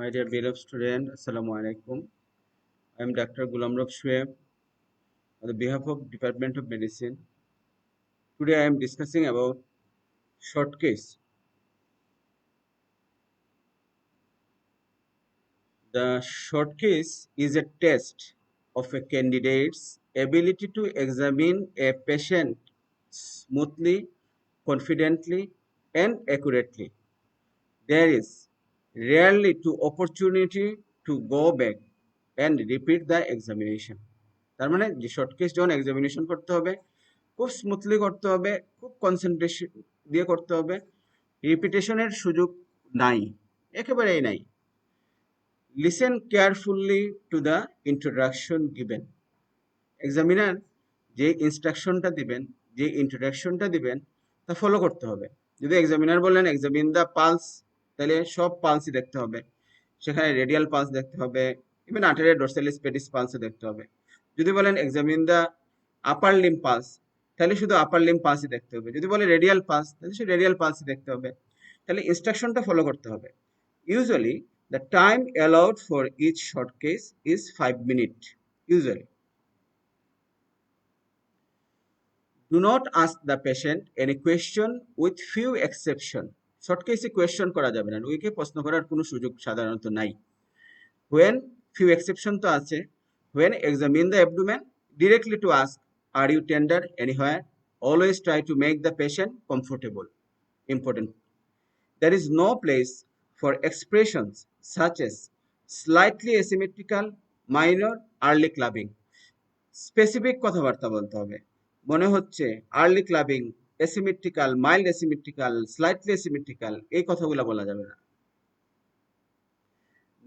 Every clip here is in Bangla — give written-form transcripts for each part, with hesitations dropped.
My dear beloved student, Assalamu alaikum. I am Dr. Gulam Rob Shoaib on the behalf of Department of Medicine. Today I am discussing about short case. The short case is a test of a candidate's ability to examine a patient smoothly, confidently, and accurately. There is rarely to opportunity to go back and repeat the examination. তার মানে যে শর্ট কেস যখন এক্সামিনেশন করতে হবে খুব স্মুথলি করতে হবে, খুব কনসেন্ট্রেশন দিয়ে করতে হবে, রিপিটেশনের সুযোগ নাই, একেবারেই নাই। Listen carefully to the introduction given. Examiner যে ইনস্ট্রাকশনটা দিবেন, যে ইন্ট্রোডাকশনটা দিবেন তা ফলো করতে হবে। যদি এক্সামিনার বলেন এক্সামিন দ্য পালস, তাহলে সব পালসই দেখতে হবে, সেখানে রেডিয়াল পালস দেখতে হবে, ইভেন আর্টেরিয়াল ডরসালিস পেডিস পালসও দেখতে হবে। যদি বলেন examine the upper Lim pulse, তাহলে শুধু আপার লিম পালসই দেখতে হবে। যদি বলে রেডিয়াল পালস, তাহলে শুধু রেডিয়াল পালসই দেখতে হবে। তাহলে ইনস্ট্রাকশনটা ফলো করতে হবে। Usually the time allowed for each short case is 5 minutes usually. Do not ask the patient any question with few exception. Short কেসে কোয়েশ্চন করা যাবে না, রোগীকে প্রশ্ন করার কোনো সুযোগ সাধারণত নাই। When few exception তো আছে, when examine the abdomen directly to ask, are you tender anywhere? Always try to make the patient comfortable. Important. There is no place for expressions such as slightly asymmetrical, minor, early clubbing. Specific কথাবার্তা বলতে হবে। মনে হচ্ছে, early clubbing, asymmetrical, mild asymmetrical, slightly asymmetrical, এই কথাগুলো বলা যাবে না।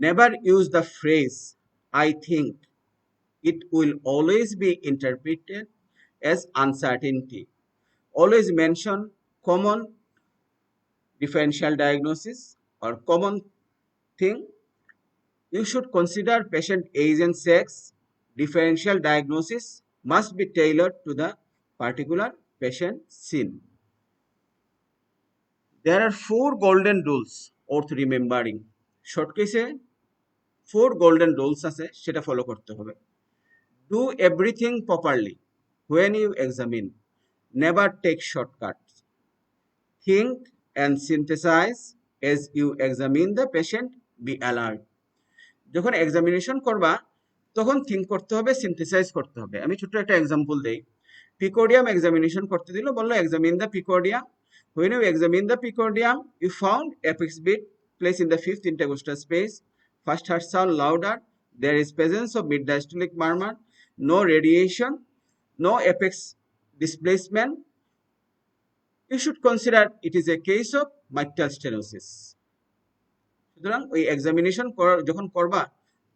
Never use the phrase I think, it will always be interpreted as uncertainty. Always mention common differential diagnosis or common thing. You should consider patient age and sex. Differential diagnosis must be tailored to the particular patient scene. There are 4 golden rules worth remembering. Short case 4 golden rules আছে, সেটা ফলো করতে হবে। Do everything properly when you examine. Never take shortcuts. Think and synthesize as you examine the patient. Be alert. যখন এক্সামিনেশন করবা তখন থিঙ্ক করতে হবে, সিনথেসাইজ করতে হবে। আমি ছোট্ট একটা এক্সাম্পল দেই। পিকোডিয়াম এক্সামিনেশন করতে দিল, বললো examine the precordium. When you examine the picodium, you found apex bit placed in the 5th intercostal space. First heart sound louder. There is presence of mid-diastolic murmur. No radiation. No apex displacement. You should consider it is a case of mitral stenosis. সুতরাং ওই এক্সামিনেশন যখন করবা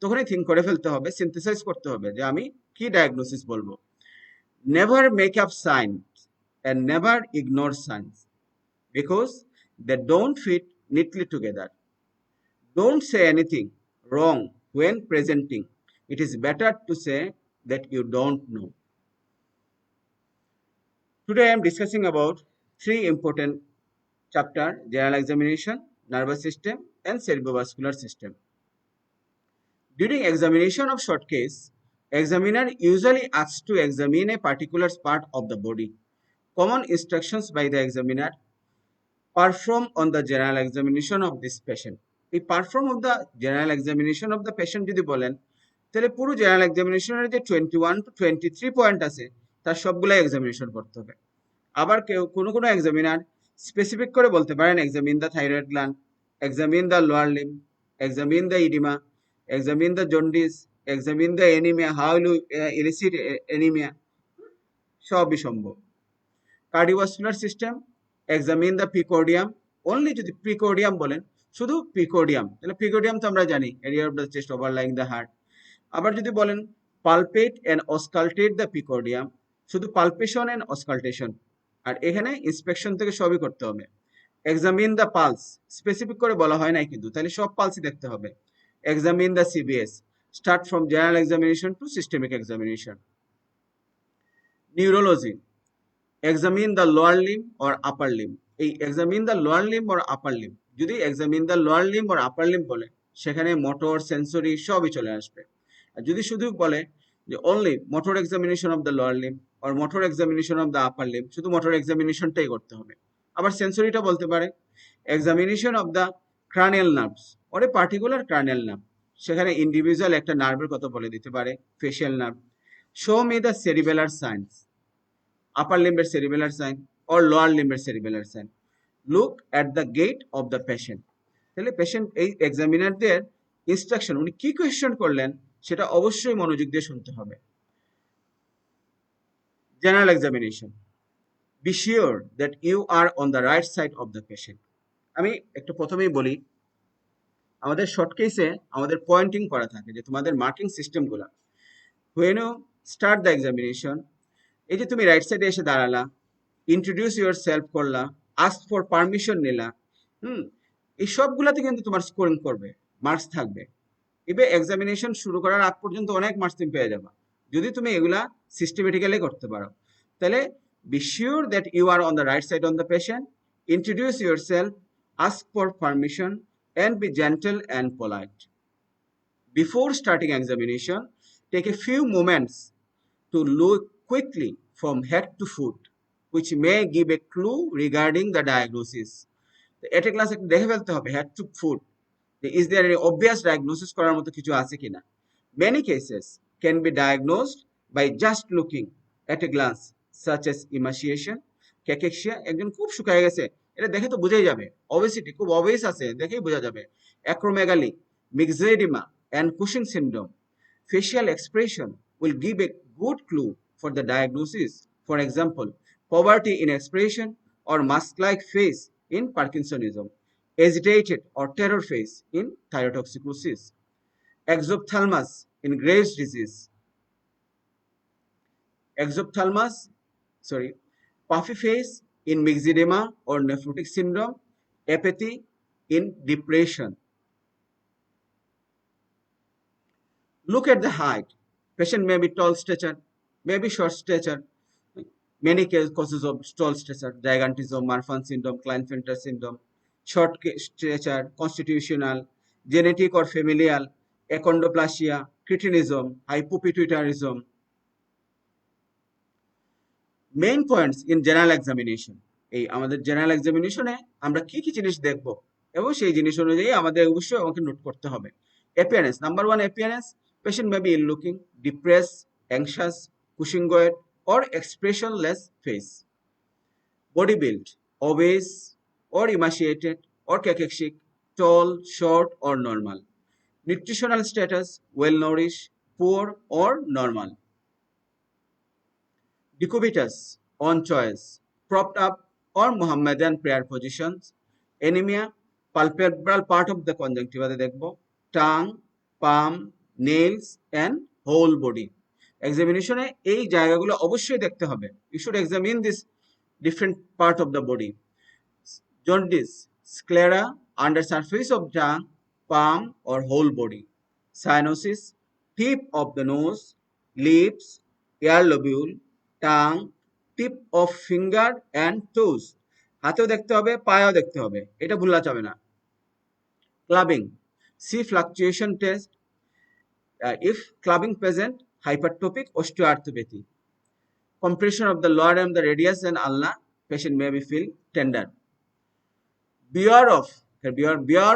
তখনই থিঙ্ক করে ফেলতে হবে, সিনথেসাইজ করতে হবে যে আমি কি ডায়াগনোসিস বলবো। Never make up signs and never ignore signs because they don't fit neatly together. Don't say anything wrong when presenting. It is better to say that you don't know. Today I am discussing about 3 important chapter: general examination, nervous system, and cerebrovascular system. During examination of short case, examiner usually asks to examine a particular part of the body. Common instructions by the examiner: perform on the general examination of this patient. এই perform of the general examination of the patient যদি বলেন, তাহলে পুরো জেনারেল এক্সামিনেশনের যে 21 to 23 পয়েন্ট আছে তার সবগুলাই এক্সামিনেশন করতে হবে। আবার কোনো এক্সামিনার স্পেসিফিক করে বলতে পারেন examine the thyroid gland, examine the lower limb, examine the oedema, examine the jaundice, examine the anemia, how will you elicit anemia, সবই সম্ভব। Cardiovascular system, examine the precordium, only যদি পিকোডিয়াম বলেন, শুধু পিকোডিয়াম, তাহলে পিকোডিয়াম তো আমরা জানি area of the chest overlying the heart. আবার যদি বলেন palpate and auscultate the precordium, শুধু পালপেশন অ্যান্ড অসকালটেশন, আর এখানে ইন্সপেকশন থেকে সবই করতে হবে। এক্সামিন দ্য পালস, স্পেসিফিক করে বলা হয় নাই কিন্তু, তাহলে সব পালসই দেখতে হবে। Examine the CBS. Start from general examination to systemic examination. Neurology. Examine the lower limb or upper limb. এই examine the lower limb or upper limb, যদি examine the lower limb or upper limb বলে, সেখানে মোটর, সেন্সরি সবই চলে আসবে। আর যদি শুধু বলে যে only motor examination of the lower limb আর motor examination of the upper limb, শুধু মোটর এক্সামিনেশনটাই করতে হবে। আবার সেন্সরিটা বলতে পারে examination of the cranial nerves or a particular cranial nerve, সেখানে ইন্ডিভিজুয়াল একটা নার্ভের কথা বলে দিতে পারে, facial nerve. Show me the cerebellar signs, upper লিম্বের সেরিবেলার সাইন অর লোয়ার লিম্বের cerebellar sign. Look at the gait of the patient. তাহলে পেশেন্ট এই এক্সামিনারদের ইনস্ট্রাকশন, উনি কি কোয়েশ্চেন করলেন সেটা অবশ্যই মনোযোগ দিয়ে শুনতে হবে। General examination, be sure that you are on the right side of the patient. আমি একটু প্রথমেই বলি, আমাদের শর্ট কেসে আমাদের পয়েন্টিং করা থাকে যে তোমাদের মার্কিং সিস্টেমগুলো, when you start the examination, এই যে তুমি রাইট সাইডে এসে দাঁড়ালা, ইন্ট্রোডিউস ইউর সেলফ করলা, আস্ক ফর পারমিশন নিলা, এই সবগুলাতে কিন্তু তোমার স্কোরিং করবে, মার্কস থাকবে। এবার এক্সামিনেশন শুরু করার আগ পর্যন্ত অনেক মার্কস তুমি পেয়ে যাবা যদি তুমি এগুলা সিস্টেমেটিক্যালি করতে পারো। তাহলে be sure that you are on the right side on the patient, introduce yourself, ask for permission, and be gentle and polite. Before starting examination, take a few moments to look quickly from head to foot, which may give a clue regarding the diagnosis. এটা ক্লাস একটু দেখে ফেলতে হবে head to foot, is there any obvious diagnosis করার মতো কিছু আছে কিনা। Many cases can be diagnosed by just looking at a glance, such as emaciation, cachexia, একজন খুব শুকায় গেছে, এটা দেখে তো বোঝাই যাবে। ওবেসিটি খুব অবভিয়াস আছে, দেখেই বোঝা যাবে। Acromegaly, myxoedema and Cushing syndrome. Facial expression will give a good clue for the diagnosis. For example, poverty in expression or mask-like face in Parkinsonism, agitated or terror face in thyrotoxicosis, exophthalmos in Graves' disease, puffy face in myxedema or nephrotic syndrome, apathy in depression. Look at the height. Patient may be tall stature, may be short stature. Many causes of tall stature: gigantism, Marfan syndrome, Klinefelter syndrome, short stature, constitutional, genetic or familial, achondroplasia, cretinism, hypopituitarism. Main points in general examination. এই আমাদের জেনারেল এক্সামিনেশনে আমরা কি কি জিনিস দেখব এবং সেই জিনিস অনুযায়ী আমাদের অবশ্যই আমাকে নোট করতে হবে। Appearance, number 1 appearance, patient may be ill looking, depressed, anxious, Cushingoid or expressionless face. Body build, obese or emaciated or cachexic, tall, short or normal. Nutritional status, well nourished, poor or normal. Decubitus, on choice, propped up or Mohammedan prayer positions. Anemia, palpebral part of the conjunctiva দেখব, tongue, palm, nails and whole body. এক্সামিনেশনে এই জায়গাগুলো অবশ্যই দেখতে হবে। You should examine this different part of the body. Jaundice, sclera, under surface of tongue, palm or whole body. Cyanosis, tip of the nose, lips, ear lobule, tongue, tip of finger and toes. হাতেও দেখতে হবে, পায়েও দেখতে হবে, এটা ভুলা যাবে না। Clubbing, see fluctuation test. If clubbing present, hypertrophic osteoarthropathy. Compression of the lower arm, the radius and ulna, patient may be feel tender. Beware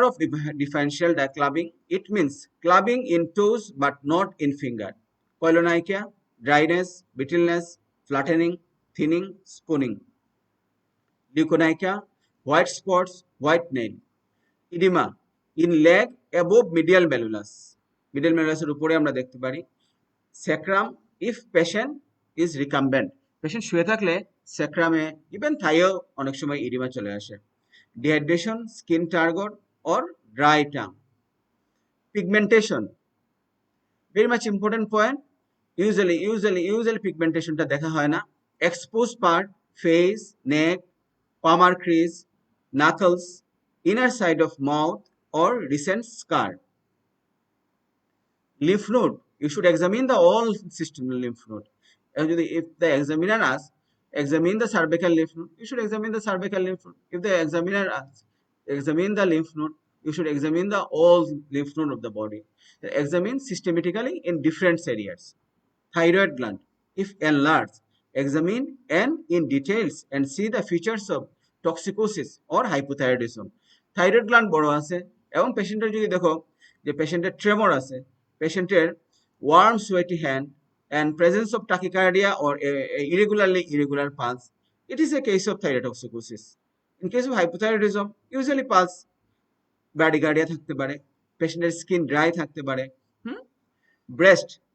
of differential clubbing. It means clubbing in toes but not in finger. Koilonychia, dryness, brittleness, flattening, thinning, spooning. Leukonychia, white spots, white nail. Edema in leg above medial malleolus. Medial malleolus এর উপরে আমরা দেখতে পারি। Sacrum, if patient is recumbent, patient শুয়ে থাকলে স্যাক্রামে ইভেন থাইও অনেক সময় ইডিমা চলে আসে। Dehydration, skin turgor or dry tongue. Pigmentation, very much important point. Usually pigmentation টা দেখা হয় না। Exposed part, face, neck, palmar crease, knuckles, inner side of mouth or recent scar. Lymph node, you should examine the all system lymph node. If the examiner asks, examine the cervical lymph node, you should examine the cervical lymph node. If the examiner asks, examine the lymph node, you should examine the all lymph node of the body. Examine systematically in different areas. Thyroid gland, if enlarged, examine and in details and see the features of toxicosis or hypothyroidism. Thyroid gland বড় আছে এবং পেশেন্টের যদি দেখো যে পেশেন্টের ট্রেমর আছে, পেশেন্টের warm sweaty hand and presence of tachycardia or irregular pulse, it is a case of thyrotoxicosis. In case of hypothyroidism, usually pulse bradycardia থাকতে পারে, পেশেন্টের স্কিন ড্রাই থাকতে পারে।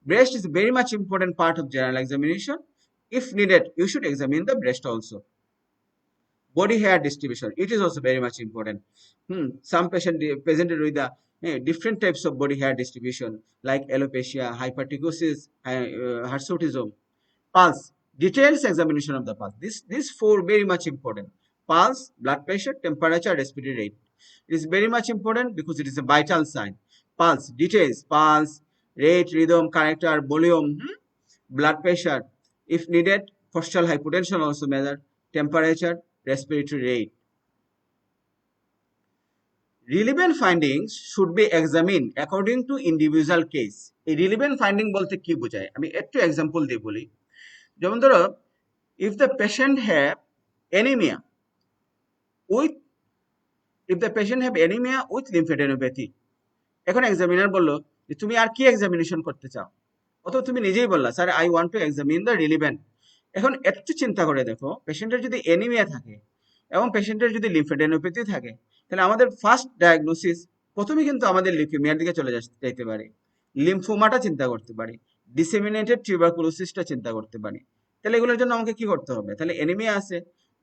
Breast is very much important part of general examination. If needed, you should examine the breast also. Body hair distribution, it is also very much important. Some patient presented with the different types of body hair distribution like alopecia, hypertrichosis, hirsutism. Pulse, details examination of the pulse. These four very much important. Pulse, blood pressure, temperature, respiratory rate. It is very much important because it is a vital sign. Pulse, details, pulse, rate, rhythm, character, volume, blood pressure. If needed, postural hypotension also measure, temperature, respiratory rate. Relevant findings should be examined according to individual case. এই relevant finding বলতে কি বোঝায় আমি একটু এক্সাম্পল দিয়ে বলি। যেমন ধরো, if the patient have anemia with lymphadenopathy, এখন এক্সামিনার বললো যে তুমি আর কি এক্সামিনেশন করতে চাও, অথবা তুমি নিজেই বললা sir I want to examine the relevant. এখন একটু চিন্তা করে দেখো, পেশেন্টের যদি এনিমিয়া থাকে এবং পেশেন্টের যদি লিম্ফোডেনোপ্যাথি থাকে, তাহলে আমাদের ফার্স্ট ডায়াগনোসিস প্রথমে কিন্তু আমাদের লিউকেমিয়ার দিকে চলে যাইতে পারে, লিম্ফোমাটা চিন্তা করতে পারি, ডিসেমিনেটেড টিউবারকুলোসিসটা চিন্তা করতে পারি। তাহলে এগুলোর জন্য আমাকে কি করতে হবে? তাহলে এনিমিয়া আছে,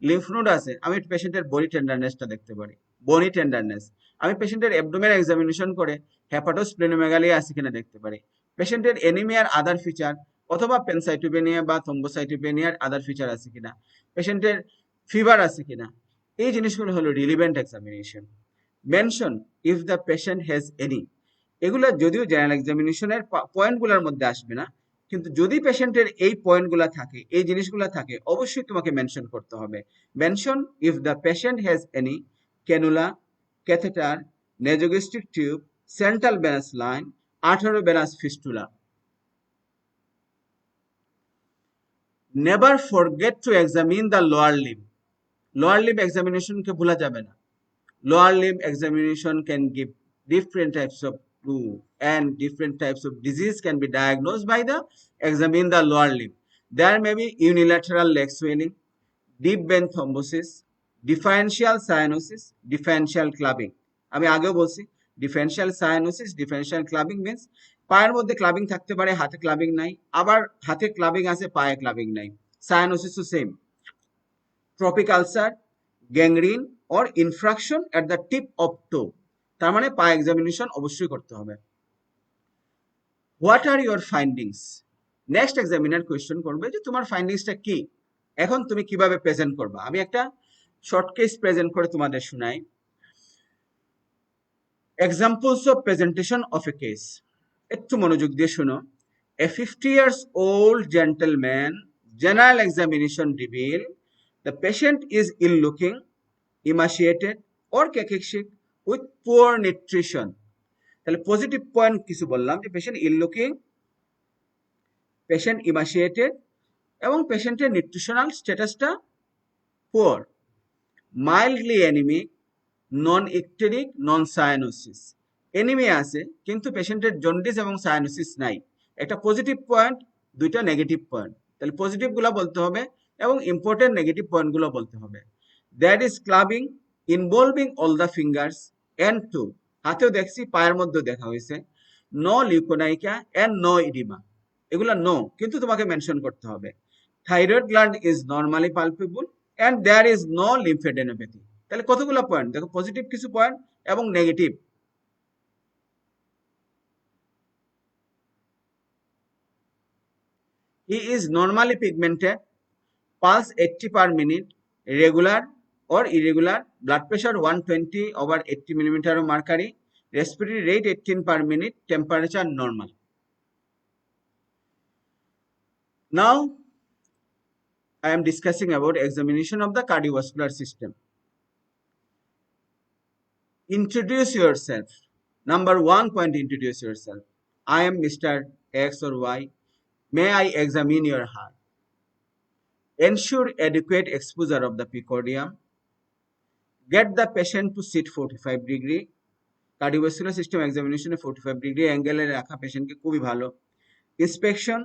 লিম্ফ নোড আছে, আমি পেশেন্টের বডি টেন্ডারনেসটা দেখতে পারি, বনি টেন্ডারনেস। আমি পেশেন্টের অ্যাবডোমেন এক্সামিনেশন করে হেপাটোস্প্লেনোমেগালি আছে কিনা দেখতে পারি। পেশেন্টের এনিমিয়ার আদার ফিচার অথবা পেনসাইটোপেনিয়া বা থ্রম্বোসাইটোপেনিয়ার আদার ফিচার আছে কিনা, পেশেন্টের ফিভার আছে কিনা, এই জিনিসগুলো হলো relevant examination. Mention if the patient has any, এগুলো যদিও জেনারেল এক্সামিনেশনের পয়েন্টগুলোর মধ্যে আসবে না, কিন্তু যদি পেশেন্টের এই পয়েন্টগুলো থাকে, এই জিনিসগুলো থাকে, অবশ্যই তোমাকে মেনশন করতে হবে। Mention if the patient has any cannula, catheter, nasogastric tube, central venous line, arteriovenous fistula. Never forget to examine the lower limb. Lower limb এক্সামিনেশনকে ভুলা যাবে না। Lower limb examination can give different types of clue and different types of disease can be diagnosed by the examine the lower limb. There may be unilateral leg swelling, deep vein thrombosis, differential cyanosis, differential clubbing. আমি আগেও বলছি differential cyanosis, differential clubbing means পায়ের মধ্যে ক্লাবিং থাকতে পারে, হাতে ক্লাবিং নাই, আবার হাতে ক্লাবিং আছে, পায়ে ক্লাবিং নাই। সায়ানোসিস তো same. Trophic ulcer, gangrene or infraction at the tip of toe, তার মানে পা এক্সামিনেশন অবশ্যই করতে হবে। What are your findings? Next examiner question করবে যে তোমার ফাইন্ডিংসটা কি, এখন তুমি কিভাবে প্রেজেন্ট করবা। আমি একটা শর্ট কেস প্রেজেন্ট করে তোমাদের শোনাই। Examples of presentation of A case, একটু মনোযোগ দিয়ে শোনো। এ 50 years old gentleman, general examination reveal the patient is ill looking, emaciated or cachectic with poor nutrition. তাহলে পজিটিভ পয়েন্ট কিছু বললাম যে পেশেন্ট ইল লুকিং, পেশেন্ট ইমাশিয়েটেড এবং পেশেন্টের নিউট্রিশনাল স্ট্যাটাসটা পুয়ার, মাইল্ডলি অ্যানিমিক, নন ইকটেরিক, নন সায়ানোসিস। এনিমিয়া আছে কিন্তু পেশেন্টের জন্ডিস এবং সায়ানোসিস নাই। একটা পজিটিভ পয়েন্ট, দুইটা নেগেটিভ পয়েন্ট। তাহলে পজিটিভগুলো বলতে হবে এবং ইম্পর্টেন্ট নেগেটিভ পয়েন্টগুলো বলতে হবে। That is clubbing involving all the fingers and toe, হাতেও দেখছি, পায়ের মধ্যেও দেখা হয়েছে। No leukonychia and no oedema, এগুলো নো, কিন্তু তোমাকে মেনশন করতে হবে। Thyroid gland is normally palpable and there is no lymphadenopathy. তাহলে কতগুলো পয়েন্ট দেখো, পজিটিভ কিছু পয়েন্ট এবং negative. He is normally pigmented, pulse 80 per minute, regular or irregular, blood pressure 120/80 millimeter of mercury, respiratory rate 18 per minute, temperature normal. Now I am discussing about examination of the cardiovascular system. Introduce yourself. Number 1 point, introduce yourself. I am Mr. X or Y. May I examine your heart? Ensure adequate exposure of the precordium. Get the patient to sit 45 degree. Cardiovascular system examination 45 degree angle এ রাখা পেশেন্টকে খুবই ভালো। ইন্সপেকশন,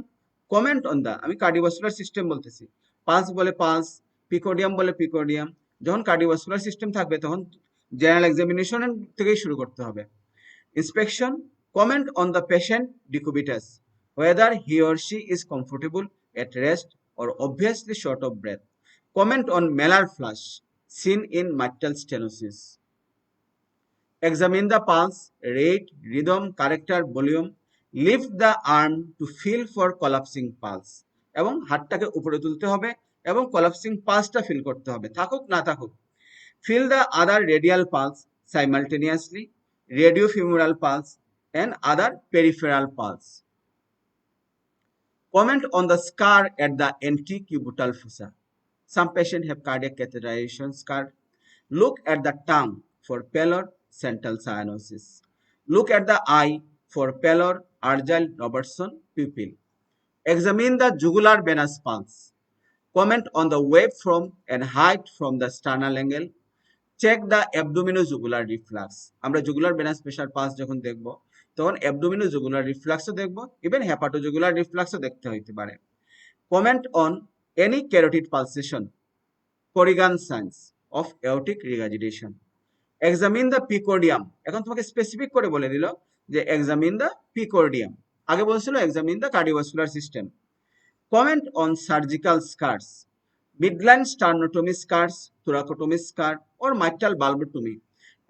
কমেন্ট অন দা, আমি কার্ডিওভাস্কুলার সিস্টেম বলতেছি, পালস বলে পালস, পিকোডিয়াম বলে পিকোডিয়াম। যখন কার্ডিওভাস্কুলার সিস্টেম থাকবে তখন জেনারেল এক্সামিনেশন থেকেই শুরু করতে হবে। Inspection, comment on the patient decubitus, whether he or she is comfortable at rest or obviously short of breath. Comment on malar flush seen in mitral stenosis. Examine the pulse, rate, rhythm, character, volume. Lift the arm to feel for collapsing pulse. এবং হাতটাকে উপরে তুলতে হবে এবং collapsing pulseটা ফিল করতে হবে, থাকুক না থাকুক। Feel the other radial pulse simultaneously, radiofemoral pulse and other peripheral pulse. Comment on the scar at the antecubital fossa. Some patients have cardiac catheterization scar. Look at the tongue for pallor central cyanosis. Look at the eye for pallor Argyll-Robertson pupil. Examine the jugular venous pulse. Comment on the waveform and height from the sternal angle. Check the abdominojugular reflux. আমরা jugular venous pressure pulse যখন দেখব তখন abdominojugular refluxও দেখব, ইভেন hepatojugular refluxও দেখতে হইতে পারে। Comment on any carotid pulsation, Corrigan signs of aortic regurgitation. Examine the precordium. এখন তোমাকে স্পেসিফিক করে বলে দিল যে examine the precordium, আগে বলছিল examine the cardiovascular system. Comment on surgical scars, midline sternotomy scars, thoracotomy scar or mitral valvotomy.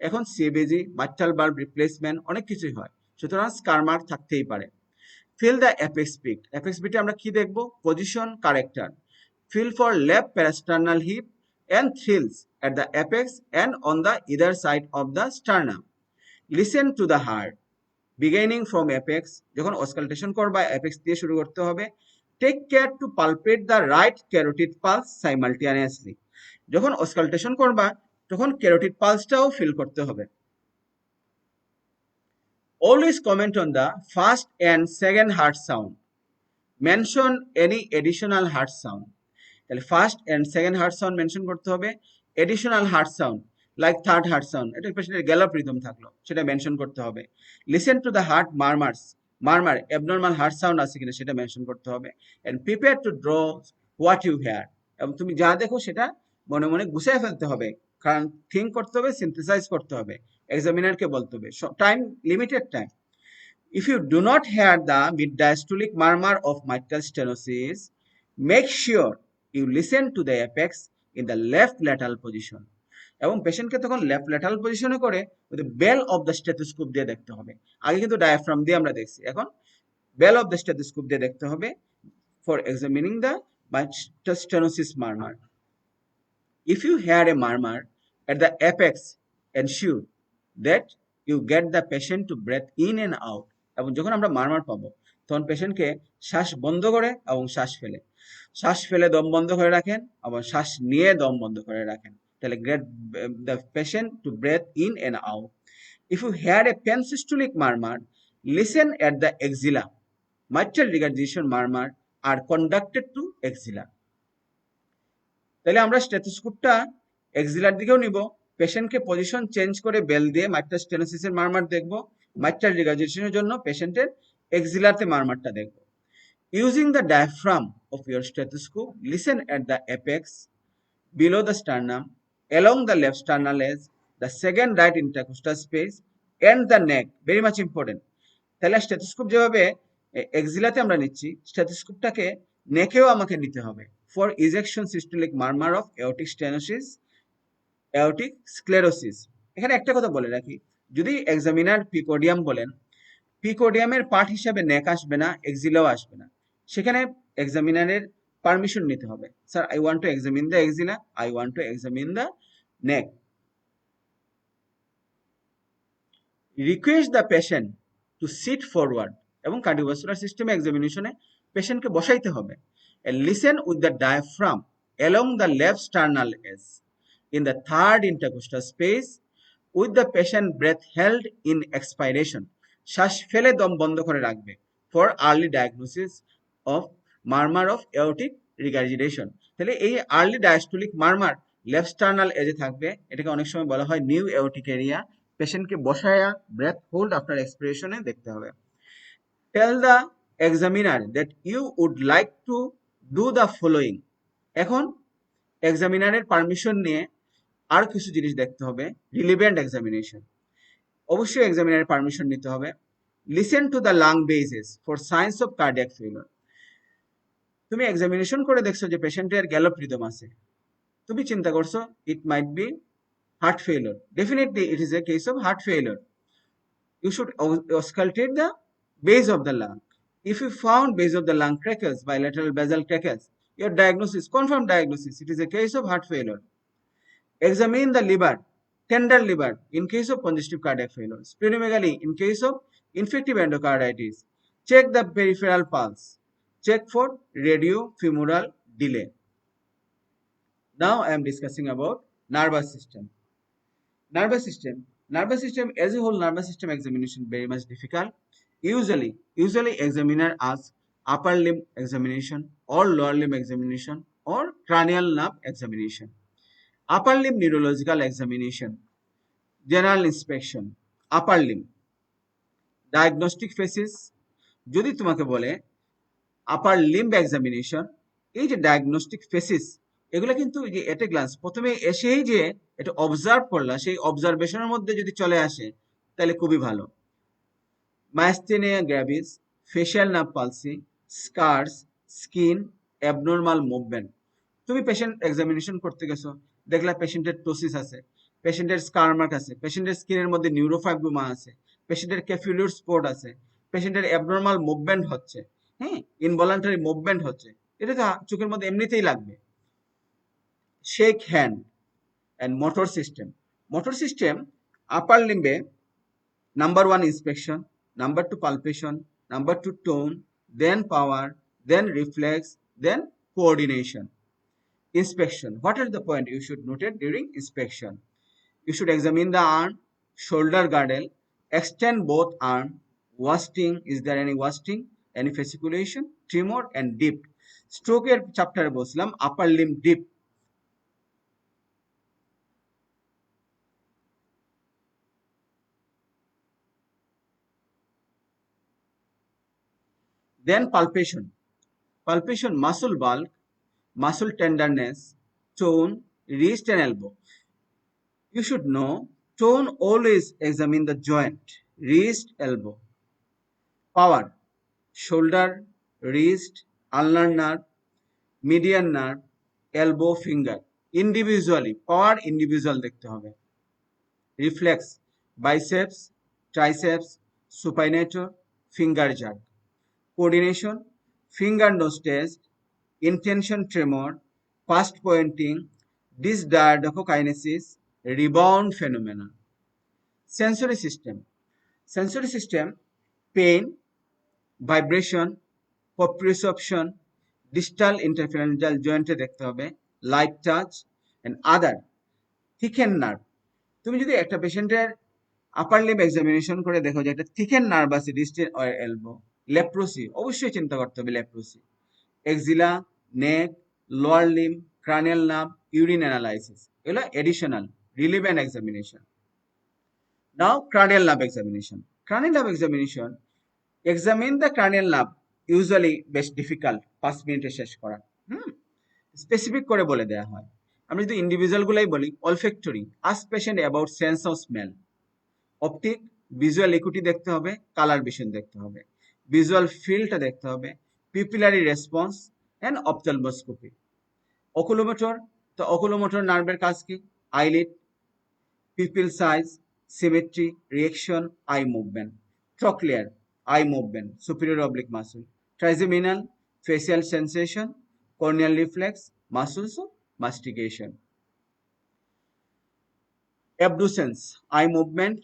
এখন সিবিজি, mitral valve replacement অনেক কিছুই হয়, সুতরাং স্কার মার্ক থাকতেই পারে। Feel the apex peak. Apex peak আমরা কি দেখব? Position, character. Feel for left parasternal hip and thrills at the apex and on the either side of the sternum. Listen to the heart. Beginning from apex, যখন auscultation করবা apex দিয়ে শুরু করতে হবে। Take care to palpate the right carotid pulse simultaneously. যখন auscultation করবা তখন carotid pulseটাও ফিল করতে হবে। Always comment on the first and second heart sound. Mention any additional heart sound. তাহলে first and second heart sound mention করতে হবে। Additional heart sound like third heart sound, এটা পেশেন্টের গ্যালাপ রিদম থাকলো সেটা মেনশন করতে হবে। Listen to the heart murmurs, murmur abnormal heart sound আছে কিনা সেটা মেনশন করতে হবে। And prepare to draw what you hear, এবং তুমি যা দেখো সেটা মনে মনে গুছিয়ে ফেলতে হবে, কারণ থিঙ্ক করতে হবে, সিনথেসাইজ করতে হবে, এক্সামিনারকে বলতে হবে। Time limited time. If you do not hear the mid-diastolic murmur of mitral stenosis, make sure you listen to the apex in the left lateral position. এবং পেশেন্টকে তখন লেফট ল্যাটারাল পজিশনে করে with value of the stethoscope দিয়ে দেখতে হবে। আগে কিন্তু ডায়াফ্রাম দিয়ে আমরা দেখছি, এখন বেল অফ দ্য স্টেথোস্কোপ দিয়ে দেখতে হবে for examining the mitral stenosis murmur. If you hear a murmur at the apex, ensure that you get the patient to breathe in and out. এবং যখন আমরা মারমার পাবো তখন পেশেন্টকে শ্বাস বন্ধ করে এবং শ্বাস ফেলে, শ্বাস ফেলে দম বন্ধ করে রাখেন এবং শ্বাস নিয়ে দম বন্ধ করে রাখেন, তাহলে get the patient to breathe in and out. If you hear a pensystolic murmur, listen at the axilla. Mitral regurgitation murmur are conducted to axilla. তাহলে আমরা স্টেথোস্কোপটা এক্সিলার দিকেও নিব, পেশেন্টকে পজিশন চেঞ্জ করে বেল দিয়ে মাইট্রাল স্টেনোসিসের মারমার দেখব, মাইট্রাল রিগার্জিটেশনের জন্য পেশেন্টের এক্সিলারতে মারমারটা দেখব। Using the diaphragm of your stethoscope, listen at the apex, below the sternum, along the left sternal edge, the second right intercostal space and the neck, very much important. তাহলে স্টেথোস্কোপ যেভাবে এক্সিলাতে আমরা নিচ্ছি, স্টেথোস্কোপটাকে নেকেও আমাকে নিতে হবে for ejection systolic murmur of aortic stenosis, aortic sclerosis. এখানে একটা কথা বলে রাখি, যদি এক্সামিনার পিকোডিয়াম বলেন, পিকোডিয়ামের পার্ট হিসাবে নেক আসবে না, এক্সিলাও আসবে না, সেখানে এক্সামিনারের পারমিশন নিতে হবে। Sir, I want to examine the axilla, I want to examine the neck. Request the patient to sit forward, এবং কার্ডিওভাস্কুলার সিস্টেমে এক্সামিনেশনে পেশেন্টকে বসাইতে হবে। And listen with the diaphragm along the left sternal edge in the third intercostal space. With the patient breath held in expiration, শ্বাস ফেলে দম বন্ধ করে রাখবে, for early diagnosis of murmur of aortic regurgitation. তাহলে এই early diastolic murmur left sternal এজে থাকবে, এটাকে অনেক সময় বলা হয় নিউ এওটিক এরিয়া। পেশেন্টকে বসায়া ব্রেথ হোল্ড আফটার এক্সপিরেশনে দেখতে হবে। Tell the examiner that you would like to do the following. এখন এক্সামিনারের পারমিশন নিয়ে আর কিছু জিনিস দেখতে হবে। রিলিভেন্ট এক্সামিনেশন, অবশ্যই এক্সামিনারের পারমিশন নিতে হবে। Listen to the lung bases for signs of cardiac failure. তুমি এক্সামিনেশন করে দেখছো যে পেশেন্টের গ্যালোপ রিদম আছে, তুমি চিন্তা করছো it might be heart failure. Definitely, it is a case of heart failure. You should auscultate the base of the lung. If you found base of the lung crackles, bilateral basal crackles, your diagnosis, confirmed diagnosis, it is a case of heart failure. Examine the liver, tender liver, in case of congestive cardiac failure. Splenomegaly, in case of infective endocarditis. Check the peripheral pulse. Check for radiofemoral delay. Now I am discussing about nervous system. Nervous system as a whole, nervous system examination very much difficult. Usually examiner asks upper limb examination or lower limb examination or cranial nerve examination. Upper limb neurological examination, general inspection, upper limb, diagnostic phases. যদি তোমাকে বলে আপার লিম্ব এক্সামিনেশন, এই যে ডায়াগনস্টিক ফেসিস, এগুলো কিন্তু যে এট এ গ্লান্স প্রথমে এসেই যে এটা অবজার্ভ করলা, সেই অবজারভেশনের মধ্যে যদি চলে আসে তাহলে খুবই ভালো। Myasthenia gravis, facial nerve palsy, scars, skin, abnormal movement. তুমি পেশেন্ট এক্সামিনেশন করতে গেছো, দেখলা পেশেন্টের টোসিস আছে, পেশেন্টের স্কার মার্ক আছে, পেশেন্টের স্কিনের মধ্যে নিউরোফাইব্রোমা আছে, পেশেন্টের ক্যাফিউলার স্পট আছে, পেশেন্টের অ্যাবনর্মাল মুভমেন্ট হচ্ছে, হ্যাঁ, ইনভলান্টারি মুভমেন্ট হচ্ছে, এটা তো চোখের মধ্যে এমনিতেই লাগবে। Shake hand and motor system. Motor system upper লিম্বে number 1 inspection, number 2 palpation, number 2 tone, then power, then reflex, then coordination. Inspection. What are the point you should note it during inspection? You should examine the arm, shoulder girdle, extend both arm, wasting, is there any wasting, any fasciculation, tremor and dip. Stroke এর চ্যাপ্টারে বলছিলাম upper limb dip. Then palpation. Palpation, muscle bulk, muscle tenderness, tone, wrist and elbow. You should know, tone always examine the joint, wrist, elbow. Power, shoulder, wrist, ulnar nerve, median nerve, elbow, finger. Individually, power individual দেখতে হবে। Reflex, biceps, triceps, supinator, finger jerk. Coordination, finger nose test, intention tremor, fast pointing, dysdiadochokinesis, rebound phenomena. Sensory system, pain, vibration, proprioception, distal interphalangeal joint দেখতে হবে, light touch and other. Thicken nerve, তুমি যদি একটা পেশেন্টের আপার লিম্ব এক্সামিনেশন করে দেখো যে একটা থিকেন নার্ভ আছে রিস্ট অর এলবো, লেপ্রোসি, অবশ্যই চিন্তা করতে হবে leprosy. Axilla, neck, lower limb, cranial nerve, urine analysis, এগুলো additional relevant examination. Now cranial nerve examination. Cranial nerve examination, examine the cranial nerve, usually বেশ ডিফিকাল্ট 5 মিনিটে শেষ করা, স্পেসিফিক করে বলে দেওয়া হয়। আমি যদি ইন্ডিভিজুয়াল গুলাই বলি, olfactory, ask patient about sense of smell. Optic, visual equity দেখতে হবে, কালার ভিশন দেখতে হবে, ভিজুয়াল ফিল্ডটা দেখতে হবে, পিপিলারি রেসপন্স এন্ড অপথ্যালমোস্কোপি। অকুলোমোটর, তো অকুলোমোটর নার্ভের কাজ কি? Eyelid, people size, symmetry, reaction, eye movement. Trochlear, eye movement, superior oblique muscle. Trigeminal, facial sensation, corneal reflex, muscles of mastication. Abducens, eye movement,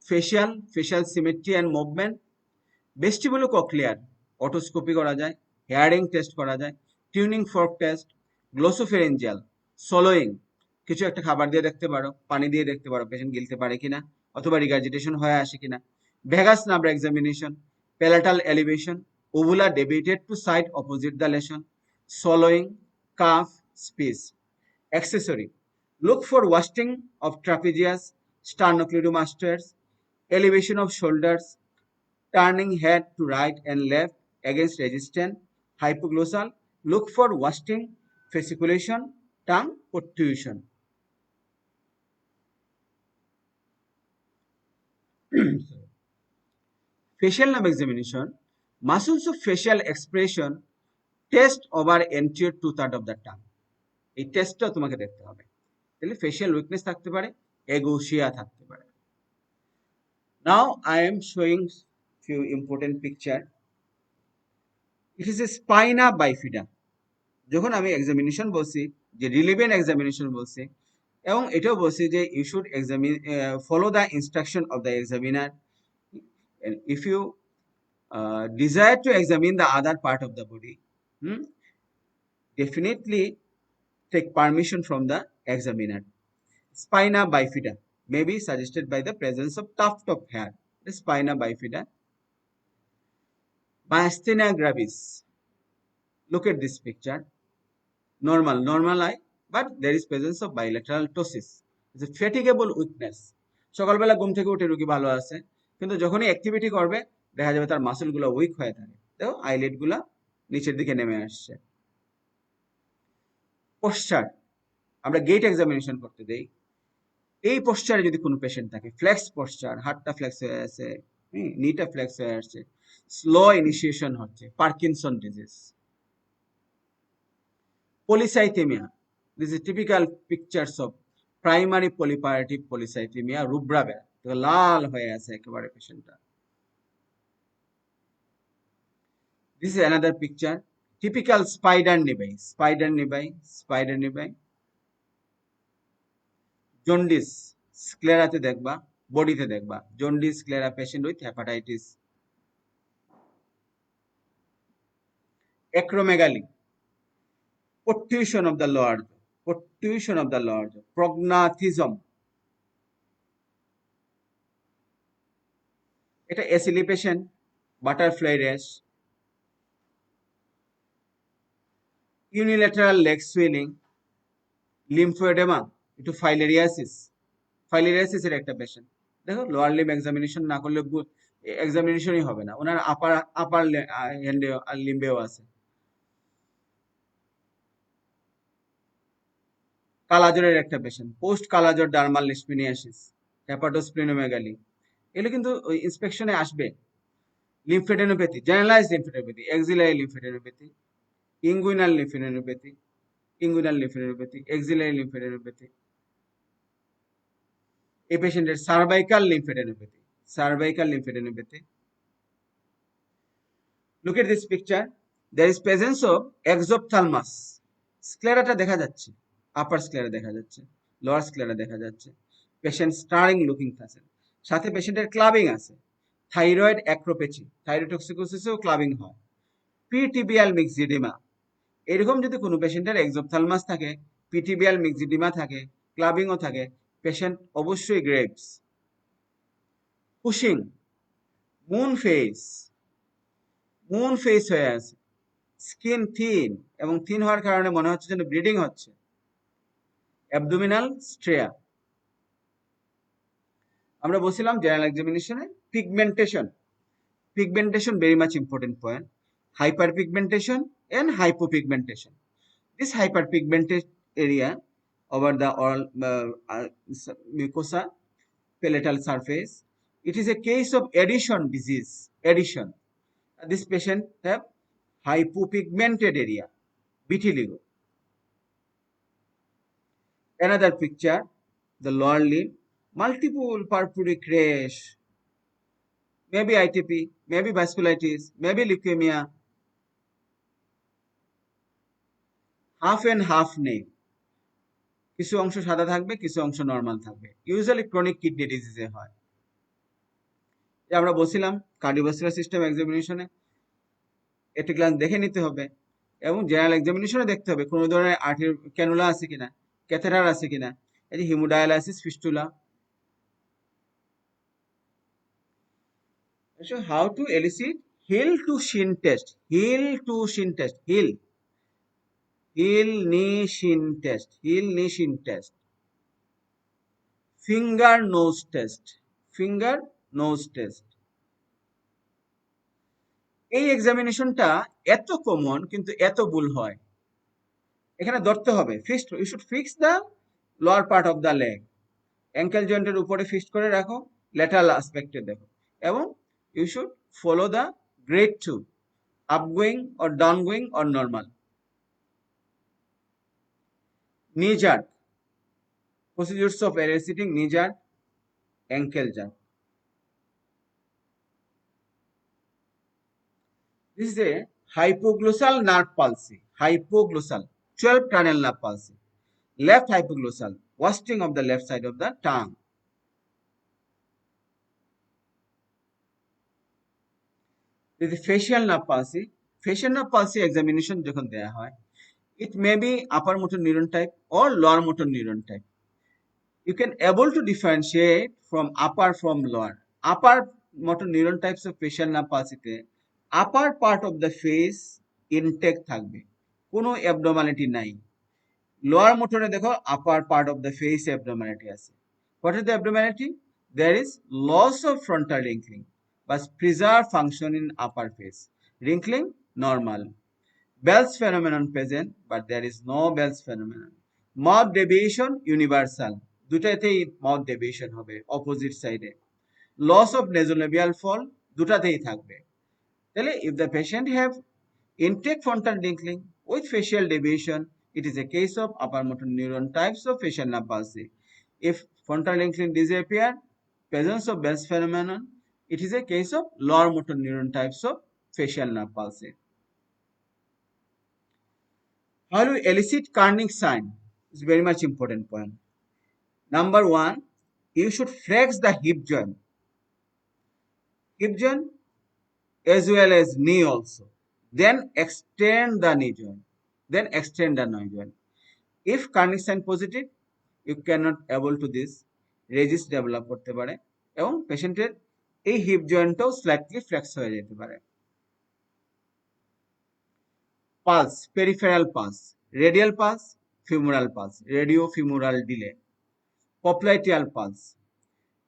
facial symmetry and movement. Vestibulocochlear, otoscopy করা যায়, hearing test করা যায়, tuning fork test, glossopharyngeal, swallowing, কিছু একটা খাবার দিয়ে দেখতে পারো, পানি দিয়ে দেখতে পারো পেশেন্ট গিলতে পারে কিনা, অথবা রিগার্জিটেশন হয়ে আসে কিনা। Vagus nerve examination, palatal elevation, uvula deviated to side opposite the lesion, swallowing, cough, speech. Accessory: look for wasting of trapezius, sternocleidomastoids, elevation of shoulders, turning head to right and left against resistance, hypoglossal. Look for wasting, fasciculation, tongue protrusion. Facial nerve examination, muscles of facial expression test over anterior two-third of the tongue. এই টেস্টটা তোমাকে দেখতে হবে, তাহলে ফেশিয়াল উইকনেস থাকতে পারে, এগোসিয়া থাকতে পারে। Now I am showing few important picture. It is a spina বাইফিডা। যখন আমি এক্সামিনেশন বলছি, যে রিলিভেন্ট এক্সামিনেশন বলছি, এবং এটাও বলছি যে you should examine follow the instruction of the examiner. If you desire to examine the other part of the body, definitely take permission from the examiner. Spina bifida may be suggested by the presence of tuft of hair. The spina bifida. Myasthenia gravis. Look at this picture. Normal eye, but there is presence of bilateral ptosis. It's a fatigable weakness. সকালবেলা ঘুম থেকে উঠে রোগী ভালো আছে, কিন্তু যখনই অ্যাক্টিভিটি করবে দেখা যাবে তার মাসলগুলো উইক হয়ে থাকে, দেখো আইলেট গুলা নিচের দিকে নেমে আসছে। পোশ্চার, আমরা গেট এক্সামিনেশন করতে দেই, এই পোশ্চারে যদি কোনো পেশেন্ট থাকে, ফ্লেক্স পোশ্চার, হাতটা ফ্লেক্স হয়ে আছে, নিটা ফ্লেক্স হয়ে আসছে, স্লো ইনিশিয়েশন হচ্ছে, Parkinson disease. Polycythaemia, this is typical pictures of primary proliferative polycythaemia, rubra বেড়া, লাল হয়ে আছে একেবারে পেশেন্টটা। This is another picture, typical spider nevi. Jaundice, স্ক্লেরাতে দেখবা, বডিতে দেখবা, jaundice sclera patient with hepatitis. acromegaly, protrusion of the lower jaw, prognathism, এটা SLE patient, butterfly rash, unilateral leg swelling, lymphoedema, একটু ফাইলেরিয়াসিস এর একটা পেশেন্ট। দেখো লোয়ার লিম্ব এক্সামিনেশন না করলে এক্সামিনেশনই হবে না, ওনার আপার লিম্বেও আছে। কালাজ্বরের একটা পেশেন্ট, পোস্ট কালাজ্বর ডার্মাল লিসপিনিয়াসিস, হেপাটোস্প্লিনোমেগালি, এগুলো কিন্তু ওই ইন্সপেকশনে আসবে। লিম্ফেডেনোপ্যাথি, জেনারেলাইজড লিম্ফেডেনোপ্যাথি, এক্সিলারি লিম্ফেডেনোপ্যাথি, ইঙ্গুইনাল লিম্ফেডেনোপ্যাথি, এক্সিলারি লিম্ফেডেনোপ্যাথি। এই পেশেন্টের cervical লিম্ফেডেনোপ্যাথি। Look at this picture. There is presence of exophthalmos. স্ক্লেরাটা দেখা যাচ্ছে, আপার স্ক্লেরা দেখা যাচ্ছে, লোয়ার স্ক্লেরা দেখা যাচ্ছে। পেশেন্ট স্টারিং লুকিং আছে, সাথে পেশেন্টের ক্লাবিং আছে, থাইরয়েড অ্যাক্রোপ্যাথি, থাইরোটক্সিকোসিসেও ক্লাবিং হয়। পিটিবিয়াল মিক্সিডিমা, এরকম যদি কোনো পেশেন্টের এক্সোপথালমাস থাকে, পিটিবিয়াল মিক্সিডিমা থাকে, ক্লাবিংও থাকে, পেশেন্ট অবশ্যই গ্রেভস। পুশিং, মুন ফেস হয়ে আছে, স্কিন থিন, এবং থিন হওয়ার কারণে মনে হচ্ছে যেন ব্লিডিং হচ্ছে। Abdominal striae. আমরা বলছিলাম জেনারেল এক্সামিনেশনে pigmentation very much important point. hyperpigmentation and hypopigmentation. This hyperpigmented area over the oral mucosa, palatal surface, it is a case of adhesion disease. This patient have hypopigmented area, vitiligo. Another picture, the lower limb, multiple purpuric rash, maybe ITP, maybe vasculitis, maybe leukemia. Half and half নেই, কিছু অংশ সাদা থাকবে, কিছু অংশ নর্মাল থাকবে। ইউজুয়ালি ক্রনিক কিডনি ডিজিজে হয়। আমরা বলছিলাম কার্ডিওভাস্কুলার সিস্টেম এক্সামিনেশনে এট গ্লান্স দেখে নিতে হবে, এবং জেনারেল এক্সামিনেশনে দেখতে হবে কোনো ধরনের আর্টেরিয়াল ক্যানুলা আছে কিনা, ক্যাথেটার আছে কিনা, এই যে haemodialysis fistula. So how to elicit heel to shin test, heel to shin test, heel knee shin test, heel knee shin test, finger nose test, finger nose test। এই এক্সামিনেশনটা এত কমন কিন্তু এত ভুল হয়। এখানে ধরতে হবে fixed, you should fix the lower part of the leg, ankle জয়েন্টের উপরে ফিক্সড করে রাখো, ল্যাটারাল অ্যাসপেক্টে দেখো, এবং you should follow the grade 2, upgoing or downgoing or normal. knee jerk, procedures of eliciting knee jerk, ankle jerk. This is a hypoglossal nerve palsy, hypoglossal 12 tunnel nerve palsy, left hypoglossal, wasting of the left side of the tongue. This is facial nerve palsy, facial nerve palsy examination যখন দেয়া হয়, it may be upper motor neuron type or lower motor neuron type. You can able to differentiate from upper from lower. Upper motor neuron types of facial nerve palsy তে upper part of the face intake থাকবে, কোনো abnormality নাই। lower motor এ দেখো upper part of the face abnormality আছে। What is the abnormality? There is loss of frontal wrinkling but preserved function in upper face, wrinkling normal, Bell's phenomenon present but there is no Bell's phenomenon, mouth deviation universal, দুটাতেই mouth deviation হবে অপোজিট সাইডে, loss of nasolabial fall দুটাতেই থাকবে। তাহলে if the patient have intake frontal wrinkling with facial deviation, it is a case of upper motor neuron types of facial nerve palsy. If frontal wrinkling disappear, presence of Bell's phenomenon, it is a case of lower motor neuron types of facial nerve palsy. How do you elicit Carney sign? It's very much important point. Number one, you should flex the hip joint as well as knee also. Then extend the knee joint. If Carney sign positive, you cannot able to this resist develop করতে পারে এবং পেশেন্টের এই হিপ জয়েন্টও স্লাইটলি ফ্লেক্স হয়ে যেতে পারে। Pulse, peripheral pulse, radial pulse, femoral pulse, radio femoral delay, popliteal pulse,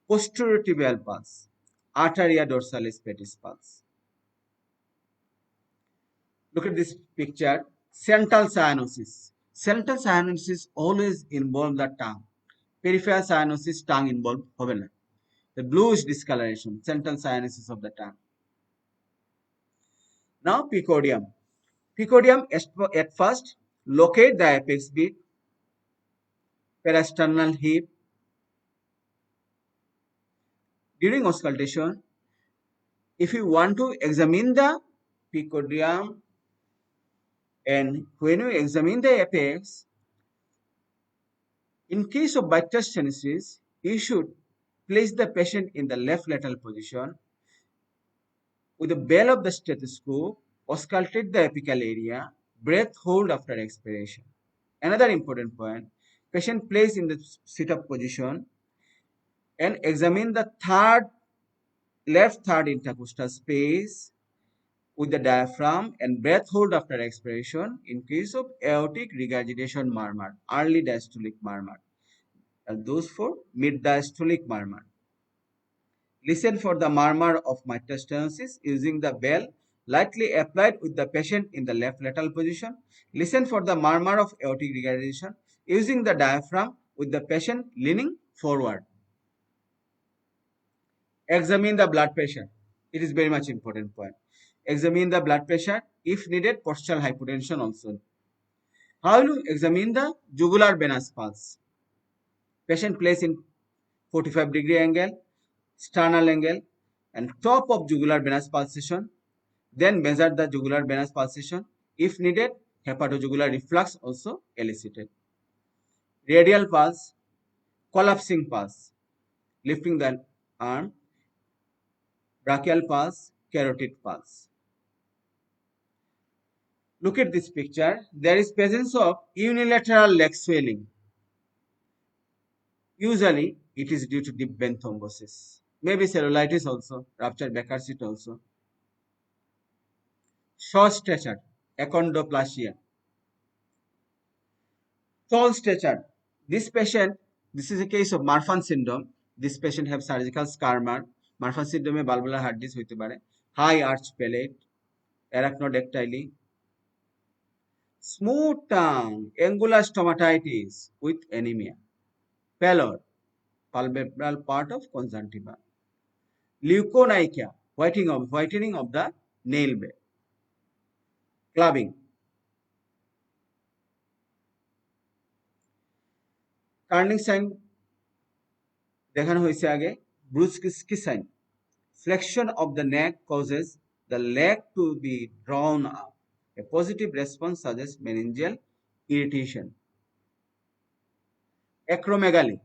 posterior pulse, arteria dorsalis pedis pulse. Look at this picture, central cyanosis. Central cyanosis always involve the tongue. Peripheral cyanosis tongue involved হবে না। The bluish discoloration, central cyanosis of the tongue. Now pecodium. Pecodium at first locate the apex beat, peristernal hip. During auscultation, if you want to examine the pecodium and when you examine the apex, in case of bite test stenosis, you should place the patient in the left lateral position with the bell of the stethoscope, auscultate the apical area, breath hold after expiration. Another important point, patient placed in the sit-up position and examine the left third intercostal space with the diaphragm and breath hold after expiration in case of aortic regurgitation murmur, early diastolic murmur, and those for mid diastolic murmur. Listen for the murmur of mitral stenosis using the bell lightly applied with the patient in the left lateral position. Listen for the murmur of aortic regurgitation using the diaphragm with the patient leaning forward. Examine the blood pressure. It is very much important point. Examine the blood pressure. If needed, postural hypotension also. How to examine the jugular venous pulse? Patient placed in 45-degree angle, sternal angle, and top of jugular venous pulsation. Then measure the jugular venous pulsation. If needed, hepatojugular reflux also elicited. Radial pulse, collapsing pulse, lifting the arm, brachial pulse, carotid pulse. Look at this picture. There is presence of unilateral leg swelling. Usually it is due to deep vein thrombosis, maybe cellulitis also, ruptured Becker's also. Short stature, achondroplasia. Tall stature, this patient, this is a case of Marfan syndrome. This patient have surgical scar mark. Marfan syndrome valvular heart disease হইতে পারে. High arch palate, arachnodactyly, smooth tongue, angular stomatitis with anemia, pallor, palpebral part of conjunctiva, leukonychia, whitening of the nail bed, clubbing. Turning sign দেখানো হয়েছে আগে, Bruschi sign. Flexion of the neck causes the leg to be drawn up. A positive response suggests meningeal irritation. Acromegaly,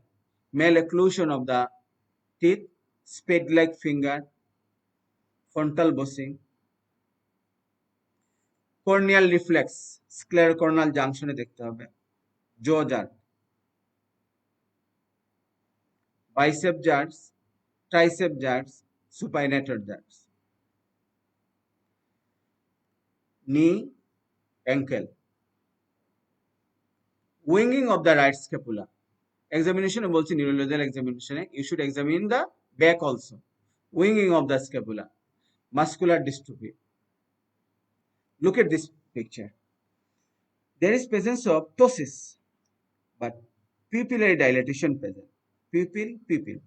malocclusion of the teeth, spade-like finger, frontal bossing. Corneal reflex, sclerocorneal junction দেখতে হবে. Jaw jerk, bicep jerks, tricep jerks, supinator jerks. Knee, ankle. Winging of the right scapula. Examination বলছি neurological examination you should examine the back also. Winging of the scapula, muscular dystrophy. Look at this picture. There is presence of ptosis, but pupillary dilatation present.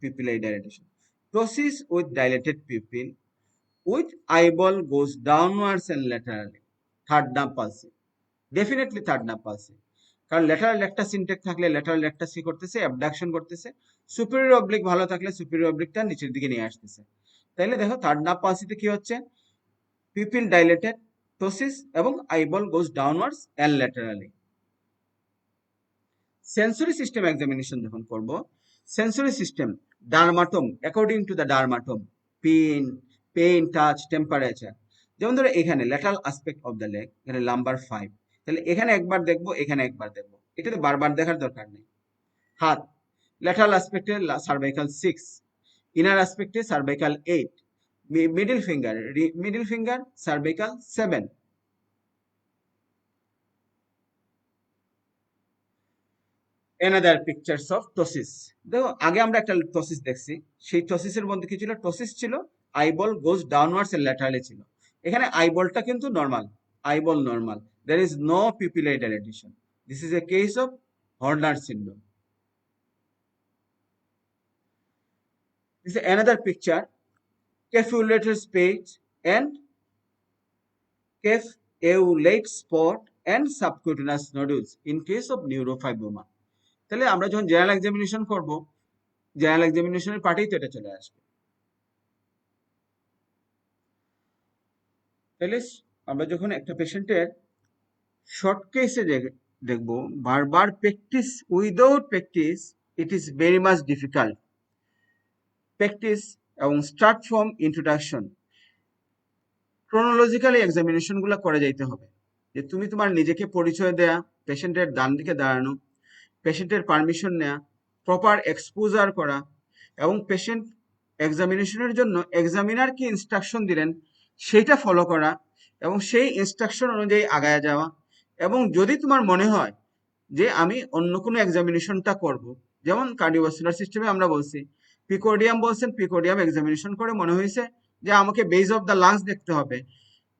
Pupillary dilatation. Ptosis with dilated pupil, with eyeball goes downwards and laterally. Third nerve pulse. Definitely third nerve pulse. কারণ ল্যাটারাল রেক্টাস ইনটেক্ট থাকলে ল্যাটারাল রেক্টাস কি করতেছে, অ্যাবডাকশন করতেছে। সুপিরিয়র অবলিক ভালো থাকলে সুপিরিয়র অবলিকটা নিচের দিকে নিয়ে আসতেছে। তাইলে দেখো থার্ড নার্ভ পালসিতে কি হচ্ছে, পিপিল ডাইলেটেড, ptosis এবং eyeball goes downwards and laterally. Sensory system examination যখন করব, sensory system dermatome, according to the dermatome, pain, touch, temperature. যেমন ধরো এখানে lateral aspect of the leg, এখানে লাম্বার 5, তাহলে এখানে একবার দেখবো, এখানে একবার দেখবো, এটা তো বারবার দেখার দরকার নেই। হাত, ল্যাটারাল আসপেক্টে সার্ভাইকাল 6, ইনার আসপেক্টে cervical 8, middle finger cervical 7। another pictures of ptosis. দেখো আগে আমরা একটা ptosis দেখছি, সেই ptosis-এর মধ্যে কি ছিল, ptosis ছিল eyeball goes downwards and laterally ছিল। এখানে আইবলটা কিন্তু normal, eyeball normal, there is no pupillary dilatation. This is a case of Horner syndrome. This is another picture, caveolated spate and caveolate spot and subcutaneous nodules in case of neurofibroma. তাহলে আমরা যখন জেনারেল এক্সামিনেশন করব, জেনারেল এক্সামিনেশনের পার্টেই তো এটা চলে আসবে। তাহলে আমরা যখন একটা পেশেন্টের শর্ট কেসে দেখব, বারবার practice, without practice it is very much difficult. Practice এবং স্টার্ট ফ্রম ইন্ট্রোডাকশন, ক্রোনোলজিক্যালি এক্সামিনেশনগুলো করে যাইতে হবে, যে তুমি তোমার নিজেকে পরিচয় দেয়া, পেশেন্টের ডান দিকে দাঁড়ানো, পেশেন্টের পারমিশন নেওয়া, প্রপার এক্সপোজার করা, এবং পেশেন্ট এক্সামিনেশনের জন্য এক্সামিনার কি ইনস্ট্রাকশন দিলেন সেইটা ফলো করা এবং সেই ইনস্ট্রাকশন অনুযায়ী আগায় যাওয়া। এবং যদি তোমার মনে হয় যে আমি অন্য কোনো এক্সামিনেশনটা করব, যেমন কার্ডিওভাস্কুলার সিস্টেমে আমরা বলছি পিকোডিয়াম বলছেন, পিকোডিয়াম এক্সামিনেশন করে মনে হয়েছে যে আমাকে বেস অফ দ্য লাংস দেখতে হবে,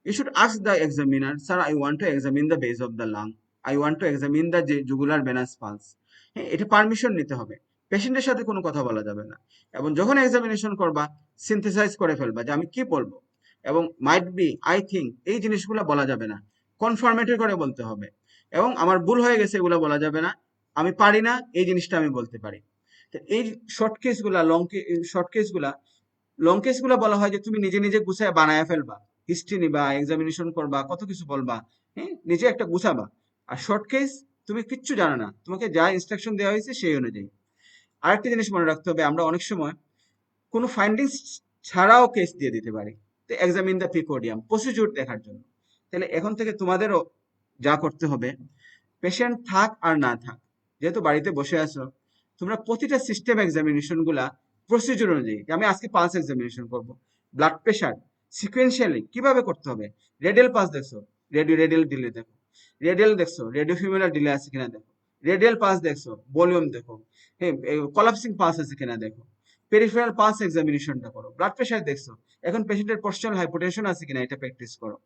you should ask the examiner, sir I want to examine the base of the lung, I want to examine the jugular venous pulse. হ্যাঁ, এটা পারমিশন নিতে হবে, পেশেন্টের সাথে কোনো কথা বলা যাবে না। এবং যখন এক্সামিনেশন করবা সিনথেসাইজ করে ফেলবা যে আমি কি বলবো, এবং মাইট বি, আই থিঙ্ক, এই জিনিসগুলো বলা যাবে না, কনফার্মেটরি করে বলতে হবে। এবং আমার ভুল হয়ে গেছে এগুলো বলা যাবে না, আমি পারি না এই জিনিসটা আমি বলতে পারি। এই শর্ট কেসগুলা, লং কেসগুলা বলা হয় যে তুমি নিজে নিজে গুছায় বানায় ফেলবা, হিস্ট্রি নিবা, এক্সামিনেশন করবা, কত কিছু বলবা, হ্যাঁ, নিজে একটা গুছাবা। আর শর্ট কেস তুমি কিচ্ছু জানো না, তোমাকে যা ইনস্ট্রাকশন দেওয়া হয়েছে সেই অনুযায়ী। আরেকটা জিনিস মনে রাখতে হবে, আমরা অনেক সময় কোনো ফাইন্ডিংস ছাড়াও কেস দিয়ে দিতে পারি, তো এক্সামিন দ্য পিকোডিয়াম, প্রসিডিউর দেখার জন্য। তাহলে এখন থেকে তোমাদেরও যা করতে হবে, পেশেন্ট থাক আর না থাক, যেহেতু বাড়িতে বসে আছো, তোমরা প্রতিটা সিস্টেম এক্সামিনেশন গুলা প্রসিডিউর অনুযায়ী, আমি আজকে পালস এক্সামিনেশন করব, ব্লাড প্রেশার সিকুয়েন্সিয়ালি কিভাবে করতে হবে, রেডিয়াল পাস দেখছো, রেডিয়াল ডিলে দেখো, রেডিয়াল দেখছো, রেডিও ফিউমেরাল ডিলে আছে কিনা দেখো, রেডিয়াল পাস দেখছো, ভলিউম দেখো, হ্যাঁ, কলাপসিং পাস আছে কিনা দেখো, পেরিফেরাল পাস এক্সামিনেশনটা করো, ব্লাড প্রেশার দেখছো, এখন পেশেন্টের পোস্টাল হাইপোটেনশন আছে কিনা এটা প্র্যাকটিস করো,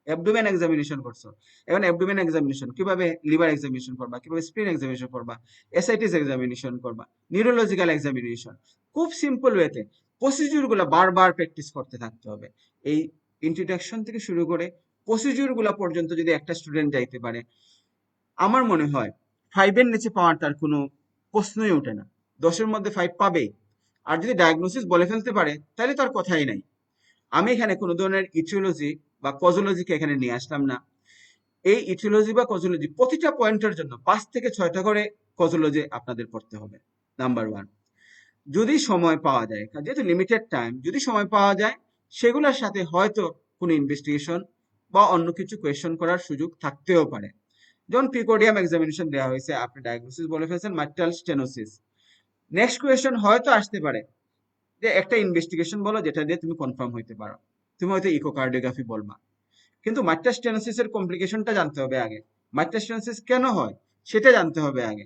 অ্যাবডোমেন এক্সামিনেশন করছো, এখন অ্যাবডোমেন এক্সামিনেশন কিভাবে লিভার এক্সামিনেশন করবা, কিভাবে স্প্লিন এক্সামিনেশন করবা, এসআইটিস এক্সামিনেশন করবা, নিউরোলজিক্যাল এক্সামিনেশন, খুব সিম্পল ওয়েতে প্রসিডিউর গুলা বারবার প্র্যাকটিস করতে থাকতে হবে। এই ইন্ট্রোডাকশন থেকে শুরু করে প্রসিডিউর গুলা পর্যন্ত যদি একটা স্টুডেন্ট যাইতে পারে, আমার মনে হয় 5-এর নিচে পাওয়ার তার কোনো প্রশ্নই ওঠে না, 10-এর মধ্যে 5 পাবেই। আর যদি ডায়াগনোসিস বলে ফেলতে পারে তাহলে তার কথাই নাই। আমি এখানে কোনো ধরনের ইথিওলজি বা কজোলজিকে এখানে নিয়ে আসলাম না। এই ইথিওলজি বা কজোলজি প্রতিটা পয়েন্টের জন্য 5 থেকে 6টা করে কজোলজি আপনাদের পড়তে হবে। নাম্বার 1, যদি সময় পাওয়া যায়, যেহেতু লিমিটেড টাইম, যদি সময় পাওয়া যায় সেগুলোর সাথে হয়তো কোনো ইনভেস্টিগেশন বা অন্য কিছু কোয়েশ্চন করার সুযোগ থাকতেও পারে। যেমন প্রিকোডিয়াম এক্সামিনেশন দেওয়া হয়েছে, আপনি ডায়াগনোসিস বলে ফেলছেন মাইট্রাল স্টেনোসিস, নেক্সট কোয়েশ্চন হয়তো আসতে পারে যে একটা ইনভেস্টিগেশন বলো যেটা দিয়ে তুমি কনফার্ম হইতে পারো, তুমি হয়তো ইকোকার্ডিওগ্রাফি বলবা, কিন্তু মাইট্রাল স্টেনোসিস এর কমপ্লিকেশনটা জানতে হবে আগে, মাইট্রাল স্টেনোসিস কেন হয় সেটা জানতে হবে আগে।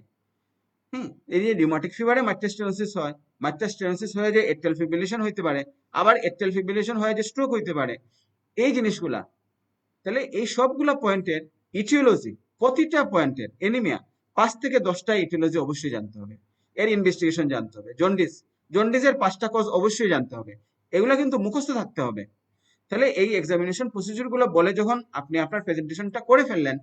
এই যে রিউমাটিক ফিভারে মাইট্রাল স্টেনোসিস হয়, মাইট্রাল স্টেনোসিস হয়ে যে এট্রিয়াল ফিব্রিলেশন হইতে পারে, আবার এট্রিয়াল ফিব্রিলেশন হয়ে যে স্ট্রোক হইতে পারে, এই জিনিসগুলা, তাহলে এই সবগুলা পয়েন্টের ইটিওলজি, প্রতিটা পয়েন্টের এনিমিয়া 5 থেকে 10টা ইটিওলজি অবশ্যই জানতে হবে, এর ইনভেস্টিগেশন জানতে হবে, জন্ডিসের 5টা কজ অবশ্যই জানতে হবে, এগুলা কিন্তু মুখস্থ থাকতে হবে। তাহলে এই এক্সামিনেশন প্রসিডিউর গুলো বলে যখন আপনি আপনার প্রেজেন্টেশনটা করে ফেললেন,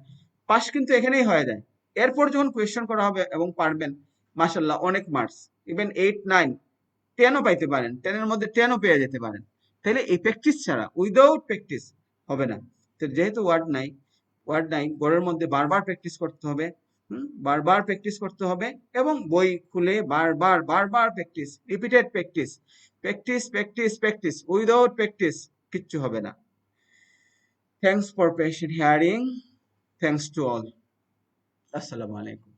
পাস কিন্তু এখানেই হয়ে যায়। এরপর যখন কোয়েশ্চেন করা হবে এবং পারবেন, মাশাল্লাহ অনেক মার্কস, ইভেন 8, 9, 10ও পাইতে পারেন, 10-এর মধ্যে 10ও পেয়ে যেতে পারেন। তাহলে এই প্র্যাকটিস ছাড়া, উইদাউট প্র্যাকটিস হবে না। তো যেহেতু ওয়ার্ড নাই, ঘরের মধ্যে বারবার প্র্যাকটিস করতে হবে, বারবার প্র্যাকটিস করতে হবে, এবং বই খুলে বারবার বারবার practice, repeated practice, practice practice practice, without practice কিচ্ছু হবে না। Thanks for patient hearing, thanks to all, আসসালামু আলাইকুম।